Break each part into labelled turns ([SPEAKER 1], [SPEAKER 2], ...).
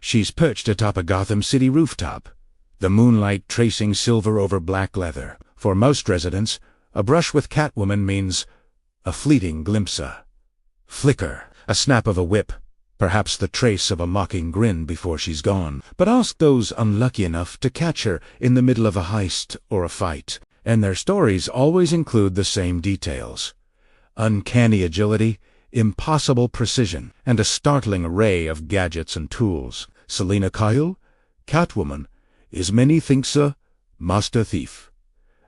[SPEAKER 1] She's perched atop a Gotham City rooftop, the moonlight tracing silver over black leather. For most residents, a brush with Catwoman means a fleeting glimpse, a flicker, a snap of a whip, perhaps the trace of a mocking grin before she's gone. But ask those unlucky enough to catch her in the middle of a heist or a fight, and their stories always include the same details: uncanny agility, impossible precision, and a startling array of gadgets and tools. Selina Kyle, Catwoman, is many thinks a master thief,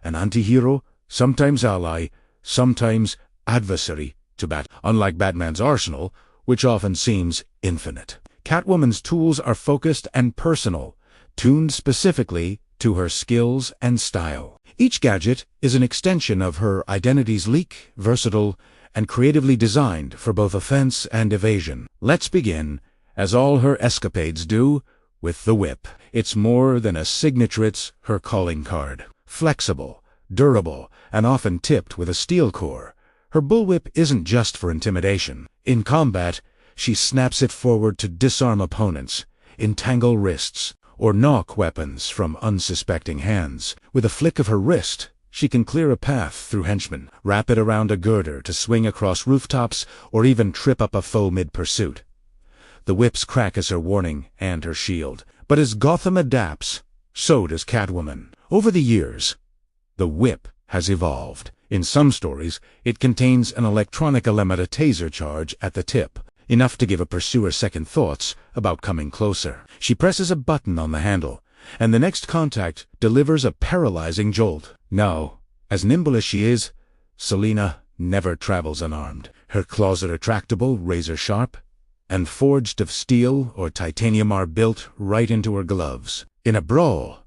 [SPEAKER 1] an anti-hero, sometimes ally, sometimes adversary to Unlike Batman's arsenal, which often seems infinite, Catwoman's tools are focused and personal, tuned specifically to her skills and style. Each gadget is an extension of her identity, sleek, versatile, and creatively designed for both offense and evasion. Let's begin, as all her escapades do, with the whip. It's more than a signature, it's her calling card. Flexible, durable, and often tipped with a steel core, her bullwhip isn't just for intimidation. In combat, she snaps it forward to disarm opponents, entangle wrists, or knock weapons from unsuspecting hands. With a flick of her wrist, she can clear a path through henchmen, wrap it around a girder to swing across rooftops, or even trip up a foe mid-pursuit. The whip's crack is her warning and her shield. But as Gotham adapts, so does Catwoman. Over the years, the whip has evolved. In some stories, it contains an electronic element, a taser charge at the tip, enough to give a pursuer second thoughts about coming closer. She presses a button on the handle, and the next contact delivers a paralyzing jolt. Now, as nimble as she is, Selina never travels unarmed. Her claws are retractable, razor-sharp, and forged of steel or titanium, are built right into her gloves. In a brawl,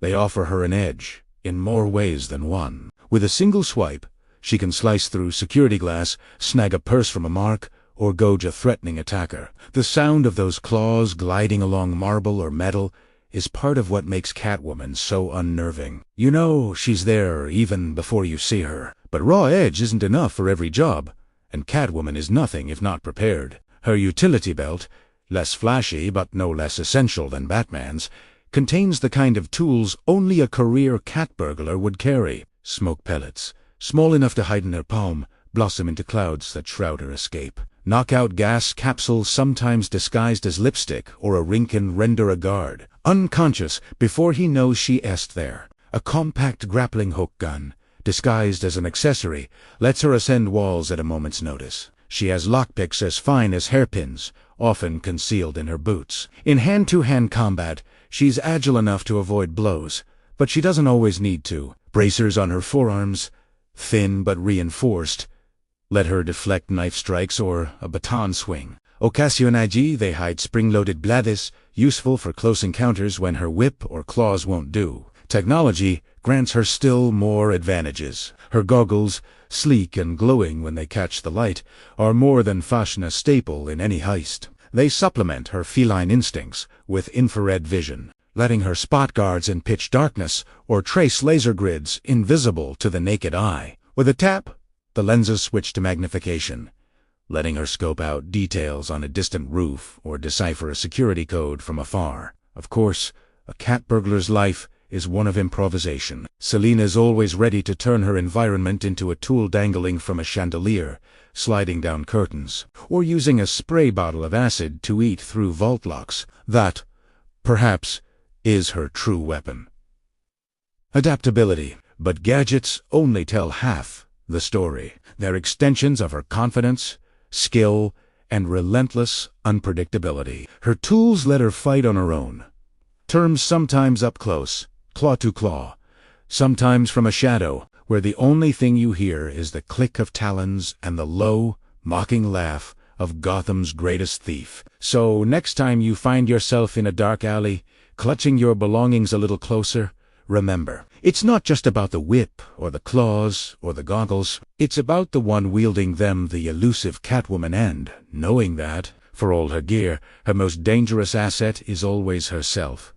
[SPEAKER 1] they offer her an edge in more ways than one. With a single swipe, she can slice through security glass, snag a purse from a mark, or gouge a threatening attacker. The sound of those claws gliding along marble or metal is part of what makes Catwoman so unnerving. You know she's there even before you see her. But raw edge isn't enough for every job, and Catwoman is nothing if not prepared. Her utility belt, less flashy but no less essential than Batman's, contains the kind of tools only a career cat burglar would carry. Smoke pellets, small enough to hide in her palm, blossom into clouds that shroud her escape. Knockout gas capsules, sometimes disguised as lipstick or a ring, can render a guard unconscious before he knows she est there. A compact grappling hook gun, disguised as an accessory, lets her ascend walls at a moment's notice. She has lockpicks as fine as hairpins, often concealed in her boots. In hand-to-hand combat, she's agile enough to avoid blows, but she doesn't always need to. Bracers on her forearms, thin but reinforced, let her deflect knife strikes or a baton swing. Occasionally they hide spring-loaded blades, useful for close encounters when her whip or claws won't do. Technology grants her still more advantages. Her goggles, sleek and glowing when they catch the light, are more than fashion a staple in any heist. They supplement her feline instincts with infrared vision, letting her spot guards in pitch darkness or trace laser grids invisible to the naked eye. With a tap, the lenses switch to magnification, letting her scope out details on a distant roof or decipher a security code from afar. Of course, a cat burglar's life is one of improvisation. Selina's always ready to turn her environment into a tool dangling from a chandelier, sliding down curtains, or using a spray bottle of acid to eat through vault locks. That, perhaps, is her true weapon. Adaptability. But gadgets only tell half the story. They're extensions of her confidence, skill, and relentless unpredictability. Her tools let her fight on her own. Terms sometimes up close, claw to claw, sometimes from a shadow, where the only thing you hear is the click of talons and the low, mocking laugh of Gotham's greatest thief. So next time you find yourself in a dark alley, clutching your belongings a little closer, remember, it's not just about the whip or the claws or the goggles. It's about the one wielding them, the elusive Catwoman, and knowing that, for all her gear, her most dangerous asset is always herself.